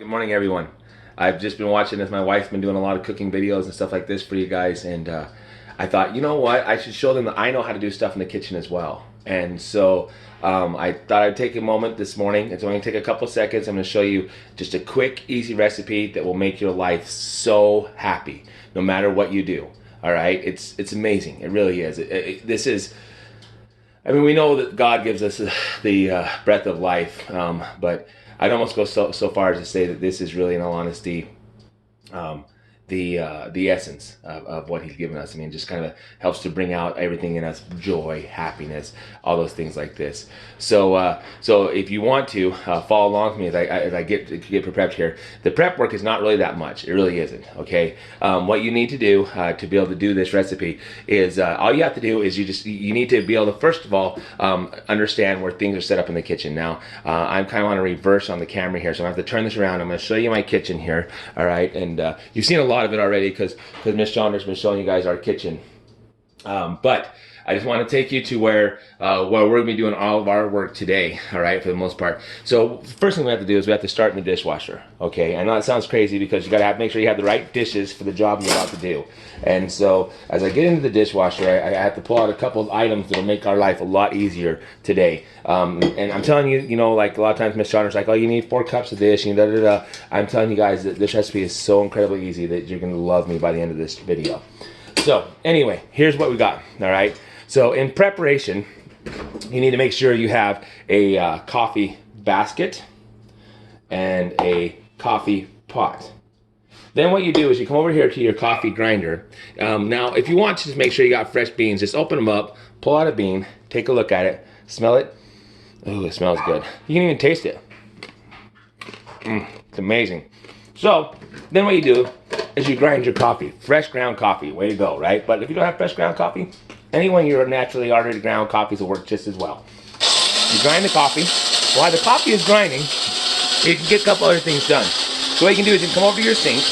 Good morning, everyone. I've just been watching this. My wife's been doing a lot of cooking videos and stuff like this for you guys, and I thought, you know what? I should show them that I know how to do stuff in the kitchen as well. And so I thought I'd take a moment this morning. It's only going to take a couple seconds. I'm going to show you just a quick, easy recipe that will make your life so happy, no matter what you do. All right? It's amazing. It really is. This is. I mean, we know that God gives us the breath of life, but I'd almost go so far as to say that this is really, in all honesty, the essence of what He's given us. I mean, it just kind of helps to bring out everything in us: joy, happiness, all those things like this. So, so if you want to follow along with me as I get prepped here, the prep work is not really that much. It really isn't. Okay. What you need to do to be able to do this recipe is all you have to do is you need to be able to, first of all, understand where things are set up in the kitchen. Now, I'm kind of on a reverse on the camera here, so I have to turn this around. I'm going to show you my kitchen here. All right, and you've seen a lot of it already because Miss Chandler's been showing you guys our kitchen. But I just want to take you to where we're going to be doing all of our work today, all right, for the most part. So the first thing we have to do is we have to start in the dishwasher, okay? I know that sounds crazy because you got to make sure you have the right dishes for the job you're about to do. And so as I get into the dishwasher, I have to pull out a couple of items that will make our life a lot easier today. And I'm telling you, you know, like a lot of times Miss Chandler's like, oh, you need 4 cups of this, and da-da-da. I'm telling you guys that this recipe is so incredibly easy that you're going to love me by the end of this video. So anyway, here's what we got, all right? So in preparation, you need to make sure you have a coffee basket and a coffee pot. Then what you do is you come over here to your coffee grinder. Now, if you want to just make sure you got fresh beans, just open them up, pull out a bean, take a look at it, smell it. Oh, it smells good. You can even taste it. It's amazing. So then what you do is you grind your coffee. Fresh ground coffee, way to go, right? But if you don't have fresh ground coffee, any one of your naturally already ground coffees will work just as well. You grind the coffee. While the coffee is grinding, you can get a couple other things done. So what you can do is you can come over to your sink,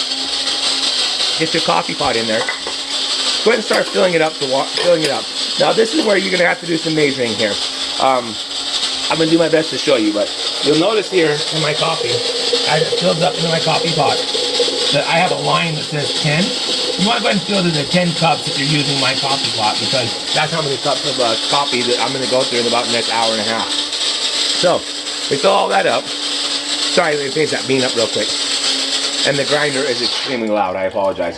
get your coffee pot in there, go ahead and start filling it up. Now this is where you're going to have to do some measuring here. I'm going to do my best to show you, but you'll notice here in my coffee, as it fills up into my coffee pot, that I have a line that says 10. You want to go ahead and fill it in the 10 cups if you're using my coffee pot, because that's how many cups of coffee that I'm going to go through in about the next hour and a half. So, we fill all that up. Sorry, let me finish that bean up real quick. And the grinder is extremely loud, I apologize.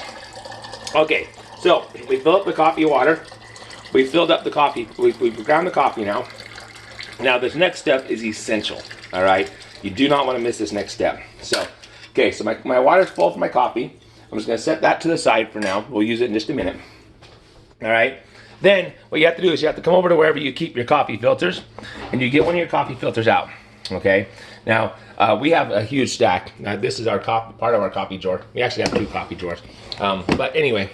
Okay, so we fill up the coffee water. We filled up the coffee, we ground the coffee now. Now this next step is essential, all right? You do not want to miss this next step. So, okay, so my water's full for my coffee. I'm just going to set that to the side for now. We'll use it in just a minute. All right. Then what you have to do is you have to come over to wherever you keep your coffee filters, and you get one of your coffee filters out. Okay. Now we have a huge stack. Now this is our part of our coffee drawer. We actually have 2 coffee drawers. But anyway,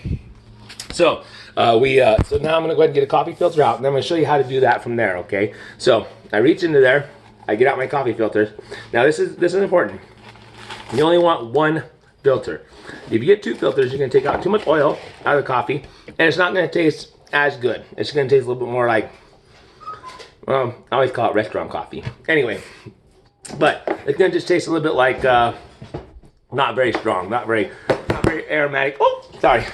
so so now I'm going to go ahead and get a coffee filter out, and then I'm going to show you how to do that from there. Okay. So I reach into there. I get out my coffee filters. Now this is important. You only want 1 filter. If you get 2 filters, you're going to take out too much oil out of the coffee, and it's not going to taste as good. It's going to taste a little bit more like, well, I always call it restaurant coffee. Anyway, but it's going to just taste a little bit like not very strong, not very aromatic. Oh, sorry,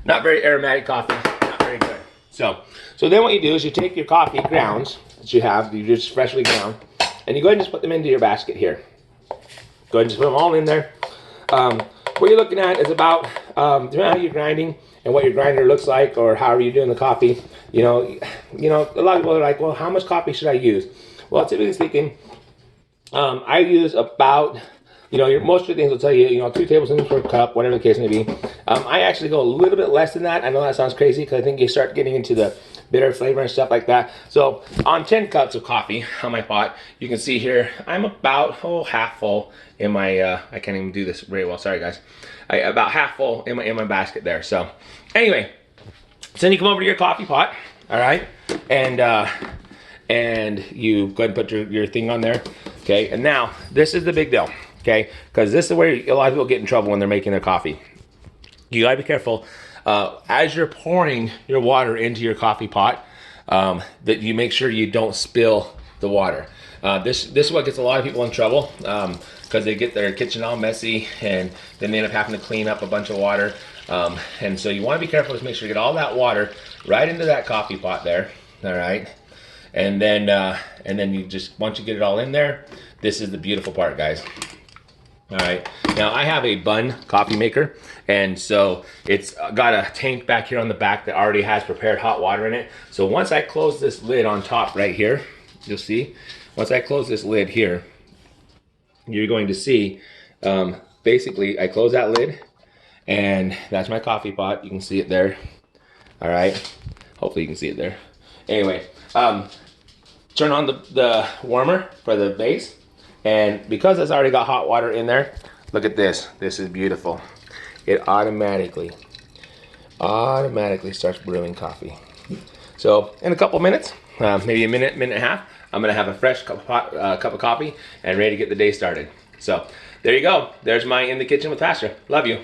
not very aromatic coffee, not very good. So then what you do is you take your coffee grounds that you have, you just freshly ground, and you go ahead and just put them into your basket here. Go ahead and just put them all in there. What you're looking at is about, depending on how you're grinding and what your grinder looks like, or however you're doing the coffee, you know, a lot of people are like, well, how much coffee should I use? Well, typically speaking, I use about, most of the things will tell you, 2 tablespoons per cup, whatever the case may be. I actually go a little bit less than that. I know that sounds crazy because I think you start getting into the bitter flavor and stuff like that. So on 10 cups of coffee on my pot, you can see here, I'm about half full in my, I can't even do this very well, sorry guys. About half full in my basket there. So anyway, so then you come over to your coffee pot, all right? And you go ahead and put your thing on there, okay? And now, this is the big deal, okay? Because this is where a lot of people get in trouble when they're making their coffee. You gotta be careful. As you're pouring your water into your coffee pot, that you make sure you don't spill the water. This is what gets a lot of people in trouble. Because because they get their kitchen all messy and then they end up having to clean up a bunch of water. And so you want to be careful to make sure you get all that water right into that coffee pot there. All right. And then you just, once you get it all in there, this is the beautiful part, guys. All right, now I have a Bun coffee maker, and so it's got a tank back here on the back that already has prepared hot water in it. So once I close this lid on top right here, you'll see, once I close this lid here, you're going to see, basically I close that lid, and that's my coffee pot. You can see it there. All right, hopefully you can see it there. Anyway, turn on the warmer for the base. And because it's already got hot water in there, look at this. This is beautiful. It automatically starts brewing coffee. So in a couple minutes, maybe a minute, minute and a half, I'm gonna have a fresh cup of coffee and ready to get the day started. So there you go. There's my In the Kitchen with Pastor. Love you.